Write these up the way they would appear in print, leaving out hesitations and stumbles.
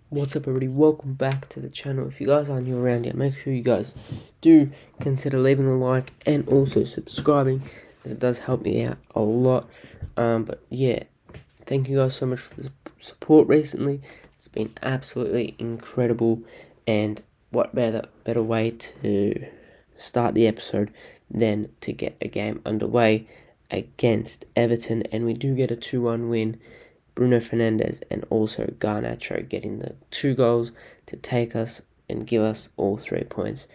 What's up everybody, welcome back to the channel. If you guys are new around here, make sure you guys do consider leaving a like and also subscribing, as it does help me out a lot. But yeah, thank you guys so much for the support recently. It's been absolutely incredible, and what better way to start the episode than to get a game underway against Everton, and we do get a 2-1 win. Bruno Fernandes and also Garnacho getting the 2 goals to take us and give us all 3 points.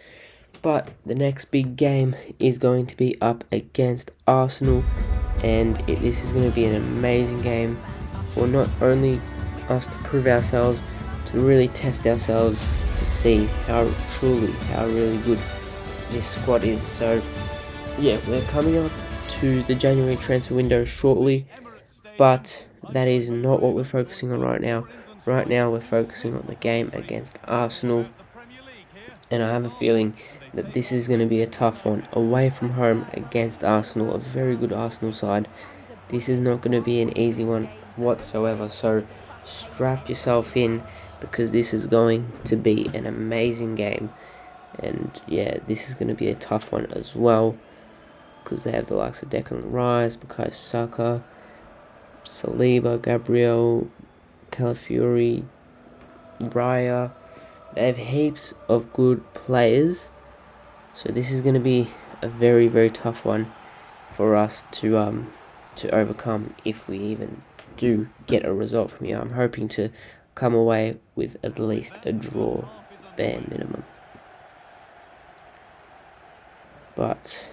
But the next big game is going to be up against Arsenal, and this is going to be an amazing game for not only us to prove ourselves, to really test ourselves, to see how really good this squad is. So yeah, we're coming up to the January transfer window shortly, but that is not what we're focusing on right now. Right now we're focusing on the game against Arsenal, and I have a feeling that this is going to be a tough one. Away from home against Arsenal, a very good Arsenal side. This is not going to be an easy one whatsoever, so strap yourself in, because this is going to be an amazing game. And yeah, this is going to be a tough one as well, because they have the likes of Declan Rice, Bukayo Saka, Saliba, Gabriel, Calafiori, Raya. They have heaps of good players, so this is going to be a very tough one for us to overcome, if we even do get a result from here. I'm hoping to come away with at least a draw, bare minimum. But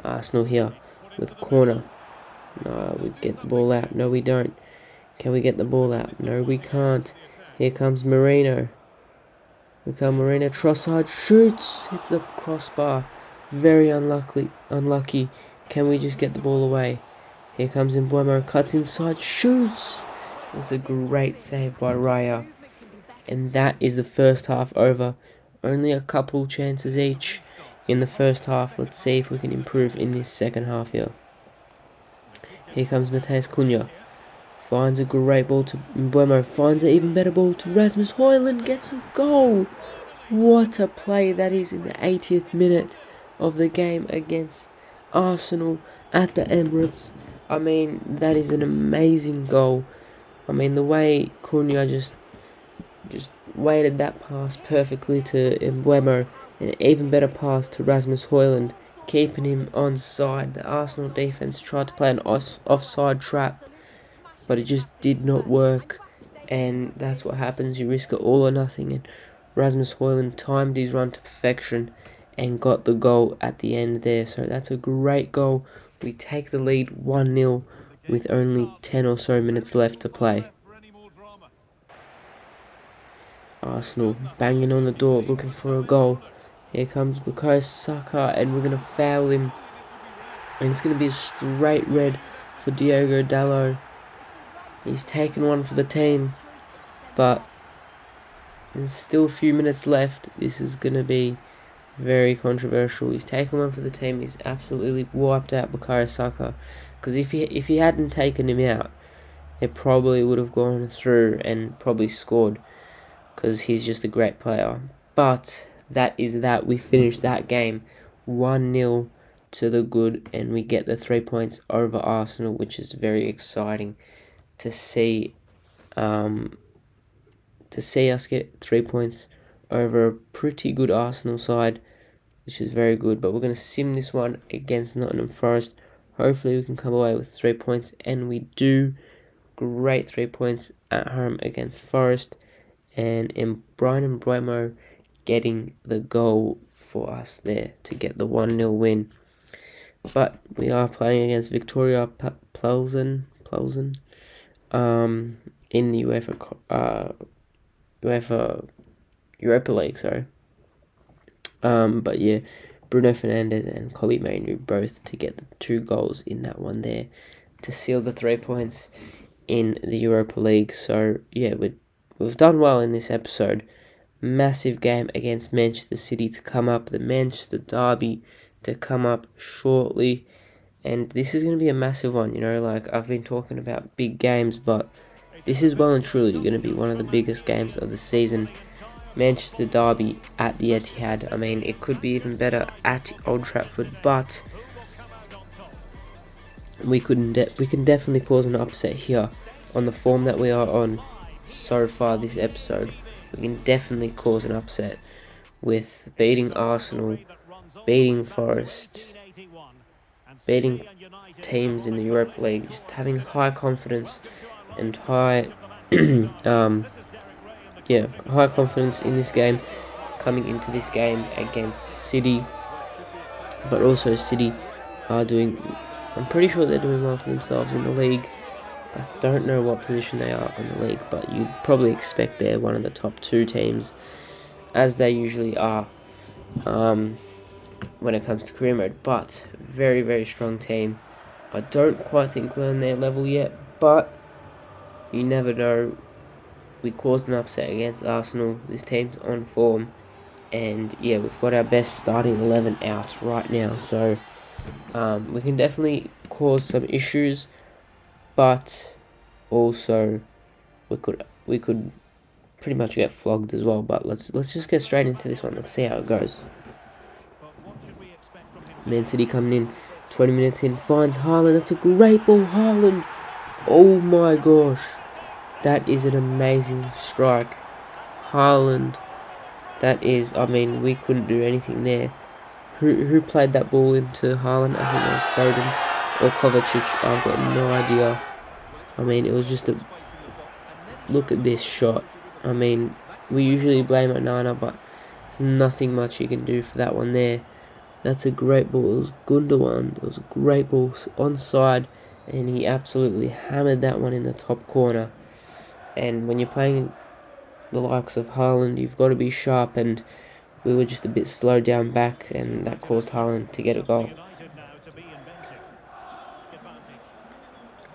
Arsenal here with a corner. No, we get the ball out. No, we don't. Can we get the ball out? No, we can't. Here comes Marino. Marino. Trossard shoots. Hits the crossbar. Very unlucky. Can we just get the ball away? Here comes Mbeumo. Cuts inside. Shoots. It's a great save by Raya. And that is the first half over. Only a couple chances each in the first half. Let's see if we can improve in this second half here. Here comes Matheus Cunha. Finds a great ball to Mbeumo. Finds an even better ball to Rasmus Højlund. Gets a goal. What a play that is in the 80th minute of the game against Arsenal at the Emirates. I mean, that is an amazing goal. I mean, the way Cunha just weighted that pass perfectly to Mbeumo, and an even better pass to Rasmus Højlund, keeping him onside. The Arsenal defense tried to play an offside trap, but it just did not work, and that's what happens. You risk it all or nothing, and Rasmus Højlund timed his run to perfection and got the goal at the end there. So that's a great goal. We take the lead 1-0 with only 10 or so minutes left to play. Arsenal banging on the door, looking for a goal. Here comes Bukayo Saka, and we're going to foul him. And it's going to be a straight red for Diogo Dalot. He's taken one for the team, but there's still a few minutes left. This is going to be very controversial. He's taken one for the team. He's absolutely wiped out Bukayo Saka, because if he hadn't taken him out, it probably would have gone through and probably scored, because he's just a great player. But that is that. We finished that game 1-0 to the good, and we get the 3 points over Arsenal, which is very exciting to see. To see us get 3 points over a pretty good Arsenal side, which is very good. But we're going to sim this one against Nottingham Forest. Hopefully we can come away with 3 points, and we do. Great 3 points at home against Forest, and Bryan Mbeumo getting the goal for us there to get the 1-0 win. But we are playing against Victoria Plzen in the Europa League, sorry. But yeah, Bruno Fernandes and Kobbie Mainoo both to get the 2 goals in that one there to seal the 3 points in the Europa League. So yeah, we've done well in this episode. Massive game against Manchester City to come up, the Manchester derby to come up shortly, and this is going to be a massive one. You know, like, I've been talking about big games, but this is well and truly going to be one of the biggest games of the season. Manchester Derby at the Etihad. I mean, it could be even better at Old Trafford, but we can definitely cause an upset here on the form that we are on so far this episode. We can definitely cause an upset with beating Arsenal, beating Forest, beating teams in the Europa League, just having high confidence and high high confidence in this game, coming into this game against City. But also City are doing, I'm pretty sure they're doing well for themselves in the league. I don't know what position they are in the league, but you'd probably expect they're one of the top 2 teams, as they usually are when it comes to career mode. But very, very strong team. I don't quite think we're on their level yet, but you never know. We caused an upset against Arsenal. This team's on form, and yeah, we've got our best starting 11 out right now, so we can definitely cause some issues, but also we could pretty much get flogged as well. But let's just get straight into this one. Let's see how it goes. Man City coming in 20 minutes in, finds Haaland. That's a great ball, Haaland. Oh my gosh, that is an amazing strike, Haaland. That is, I mean, we couldn't do anything there. Who played that ball into Haaland? I think it was Foden or Kovacic. I've got no idea. I mean, it was just a look at this shot. I mean, we usually blame Onana, but there's nothing much you can do for that one there. That's a great ball. It was Gundogan. It was a great ball onside, and he absolutely hammered that one in the top corner. And when you're playing the likes of Haaland, you've got to be sharp, and we were just a bit slowed down back, and that caused Haaland to get a goal.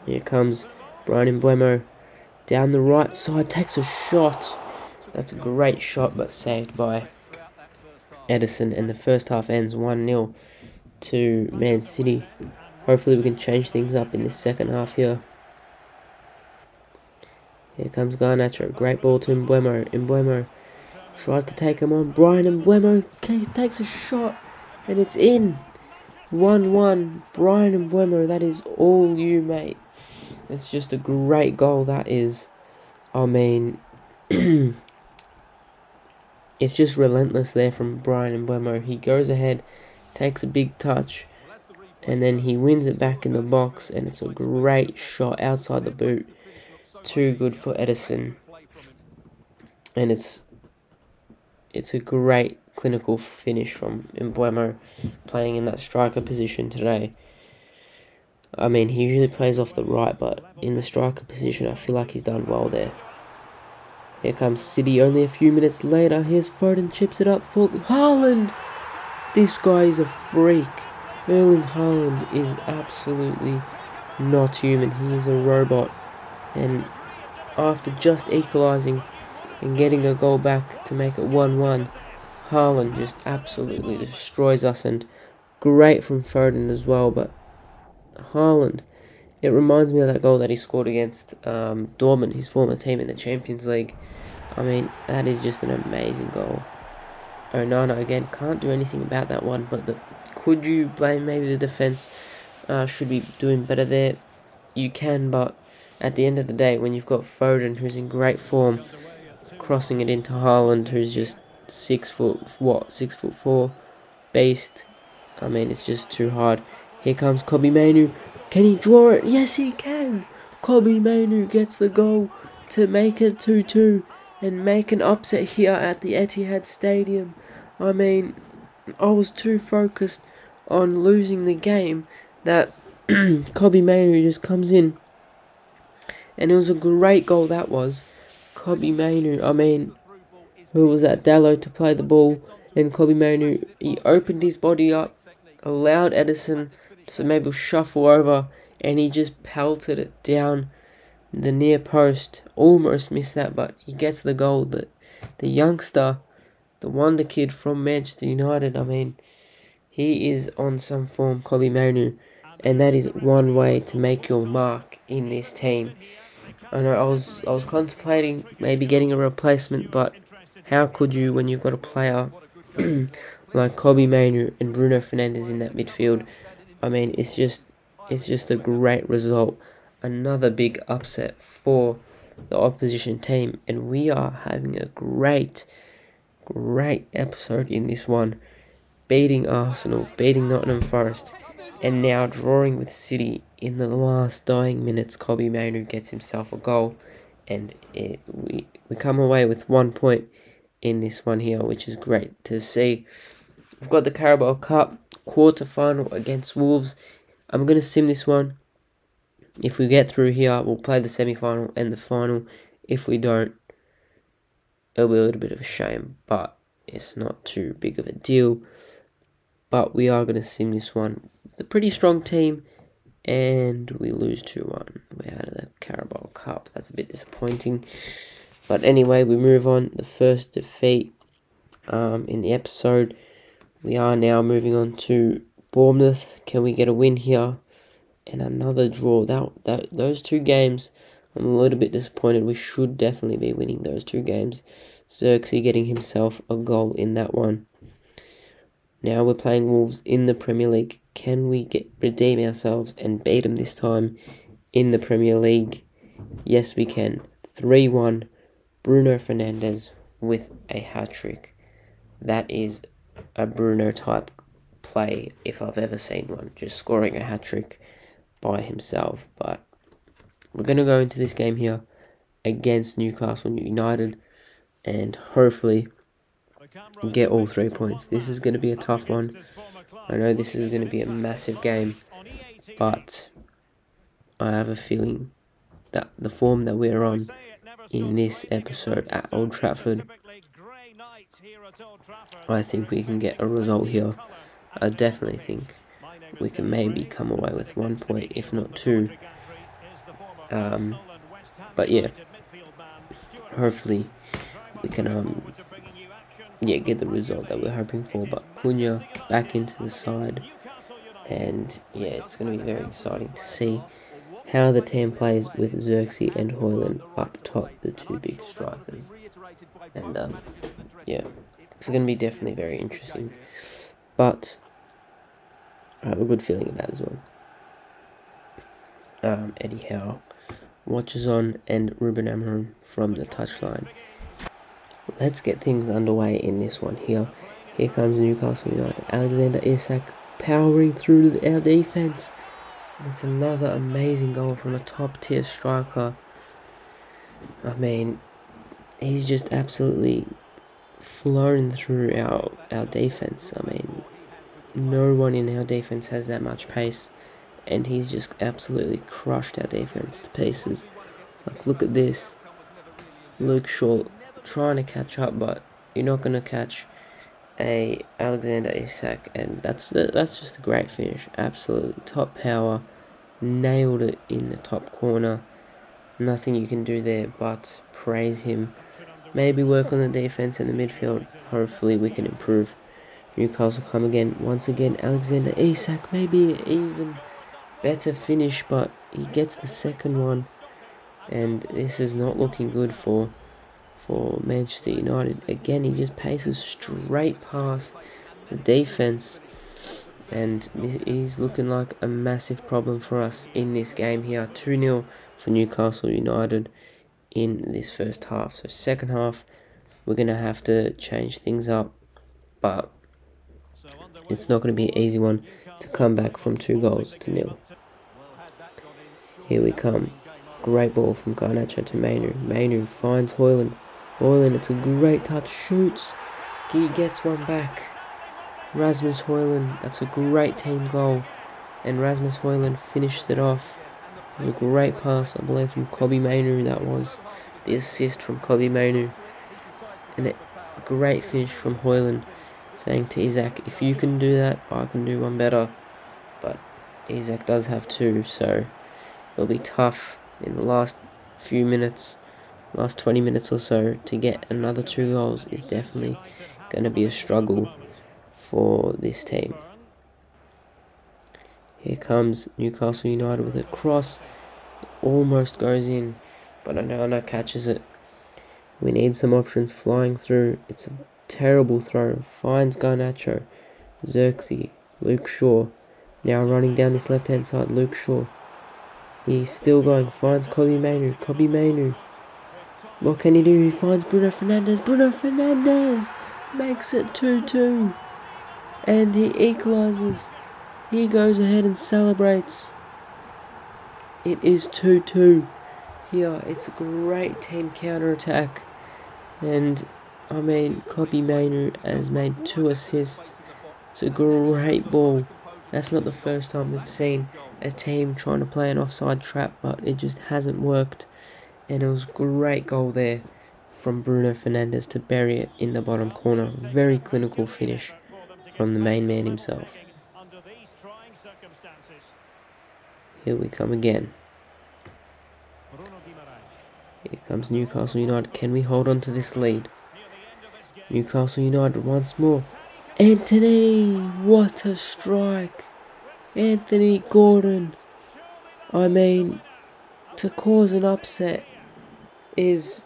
Here comes Brian Mbeumo down the right side, takes a shot. That's a great shot, but saved by Edison, and the first half ends 1-0 to Man City. Hopefully we can change things up in this second half here. Here comes Garnacho, great ball to Mbeumo. Mbeumo tries to take him on. Brian Mbeumo takes a shot, and it's in. 1-1. Brian Mbeumo, that is all you, mate. It's just a great goal, that is. I mean, it's just relentless there from Brian Mbeumo. He goes ahead, takes a big touch, and then he wins it back in the box, and it's a great shot outside the boot. Too good for Edison. And it's a great clinical finish from Mbeumo, playing in that striker position today. I mean, he usually plays off the right, but in the striker position, I feel like he's done well there. Here comes City only a few minutes later. Here's Foden, chips it up for Haaland. This guy is a freak. Erling Haaland is absolutely not human. He is a robot. And after just equalising and getting a goal back to make it 1-1, Haaland just absolutely destroys us, and great from Foden as well. But Haaland, it reminds me of that goal that he scored against Dortmund, his former team in the Champions League. I mean, that is just an amazing goal. Onana again can't do anything about that one, but could you blame maybe the defence should be doing better there? You can, but at the end of the day, when you've got Foden, who's in great form, crossing it into Haaland, who's just 6'4" beast. I mean, it's just too hard. Here comes Kobbie Mainoo. Can he draw it? Yes, he can. Kobbie Mainoo gets the goal to make it 2-2 and make an upset here at the Etihad Stadium. I mean, I was too focused on losing the game that Kobbie Mainoo just comes in. And it was a great goal, that was. Kobbie Mainoo, I mean, who was that? Dallo to play the ball. And Kobbie Mainoo, he opened his body up, allowed Edison to maybe shuffle over, and he just pelted it down the near post. Almost missed that, but he gets the goal. The youngster, the wonder kid from Manchester United, I mean, he is on some form, Kobbie Mainoo, and that is one way to make your mark in this team. I know I was contemplating maybe getting a replacement, but how could you when you've got a player like Kobe Mainoo and Bruno Fernandes in that midfield? I mean, it's just a great result. Another big upset for the opposition team, and we are having a great episode in this one, beating Arsenal, beating Nottingham Forest, and now drawing with City in the last dying minutes. Kobe Mainoo gets himself a goal, and we come away with 1 point in this one here, which is great to see. We've got the Carabao Cup quarter-final against Wolves. I'm going to sim this one. If we get through here, we'll play the semi-final and the final. If we don't, it'll be a little bit of a shame, but it's not too big of a deal. But we are going to sim this one with a pretty strong team, and we lose 2-1. We're out of the Carabao Cup. That's a bit disappointing. But anyway, we move on. The first defeat in the episode. We are now moving on to Bournemouth. Can we get a win here? And another draw. Those two games, I'm a little bit disappointed. We should definitely be winning those two games. Xerxes getting himself a goal in that one. Now we're playing Wolves in the Premier League. Can we redeem ourselves and beat them this time in the Premier League? Yes, we can. 3-1. Bruno Fernandes with a hat-trick. That is a Bruno type play if I've ever seen one. Just scoring a hat-trick by himself. But we're going to go into this game here against Newcastle United and hopefully get all 3 points. This is going to be a tough one. I know this is going to be a massive game, but I have a feeling that the form that we're on in this episode at Old Trafford, I think we can get a result here. I definitely think we can maybe come away with 1 point, if not 2. But yeah, hopefully we can get the result that we're hoping for. But Cunha back into the side, and yeah, it's going to be very exciting to see how the team plays with Xerxes and Højlund up top, the two big strikers. And yeah, it's going to be definitely very interesting. But I have a good feeling about it as well. Eddie Howe watches on, and Ruben Amorim from the touchline. Let's get things underway in this one here. Here comes Newcastle United. Alexander Isak powering through our defence. And it's another amazing goal from a top-tier striker. I mean, he's just absolutely flown through our defence. I mean, no one in our defence has that much pace. And he's just absolutely crushed our defence to pieces. Like, look at this. Luke Shaw trying to catch up, but you're not going to catch a Alexander Isak, and that's just a great finish. Absolutely top power, nailed it in the top corner. Nothing you can do there but praise him. Maybe work on the defense and the midfield. Hopefully we can improve. Newcastle come again. Once again, Alexander Isak, maybe even better finish, but he gets the second one, and this is not looking good for Manchester United. Again, he just paces straight past the defense, and he's looking like a massive problem for us in this game here. 2-0 for Newcastle United in this first half. So second half, we're going to have to change things up, but it's not going to be an easy one to come back from 2-0. Here we come. Great ball from Garnacho to Mainoo. Mainoo finds Højlund. Højlund, it's a great touch, shoots. He gets one back. Rasmus Højlund, that's a great team goal. And Rasmus Højlund finished it off. It was a great pass, I believe, from Kobe Mainoo. That was the assist from Kobe Mainoo. And a great finish from Højlund, saying to Isak, if you can do that, I can do one better. But Isak does have 2, so it'll be tough in the last few minutes. Last 20 minutes or so to get another 2 goals is definitely going to be a struggle for this team. Here comes Newcastle United with a cross. Almost goes in. but Onana catches it. We need some options flying through. It's a terrible throw. Finds Garnacho, Xerxes, Luke Shaw. Now running down this left-hand side, Luke Shaw. He's still going. Finds Kobe Mainu. Kobe Mainu. What can he do? He finds Bruno Fernandes. Bruno Fernandes makes it 2-2. And he equalises. He goes ahead and celebrates. It is 2-2. Here, it's a great team counter-attack. And, I mean, Kobe Mainu has made 2 assists. It's a great ball. That's not the first time we've seen a team trying to play an offside trap, but it just hasn't worked. And it was a great goal there from Bruno Fernandes to bury it in the bottom corner. Very clinical finish from the main man himself. Here we come again. Here comes Newcastle United. Can we hold on to this lead? Newcastle United once more. Anthony! What a strike! Anthony Gordon. I mean, to cause an upset is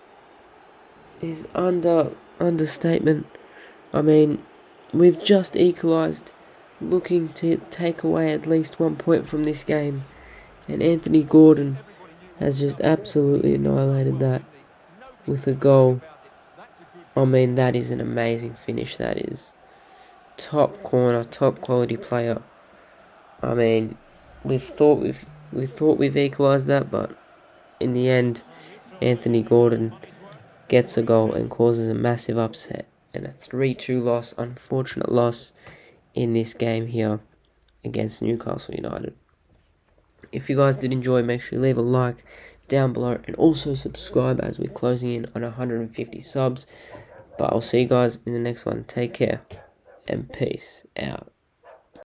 understatement. I mean, we've just equalised, looking to take away at least 1 point from this game, and Anthony Gordon has just absolutely annihilated that with a goal. I mean, that is an amazing finish. That is top corner, top quality player. I mean, we thought we've equalised that, but in the end, Anthony Gordon gets a goal and causes a massive upset and a 3-2 loss, unfortunate loss in this game here against Newcastle United. If you guys did enjoy, make sure you leave a like down below and also subscribe as we're closing in on 150 subs. But I'll see you guys in the next one. Take care and peace out.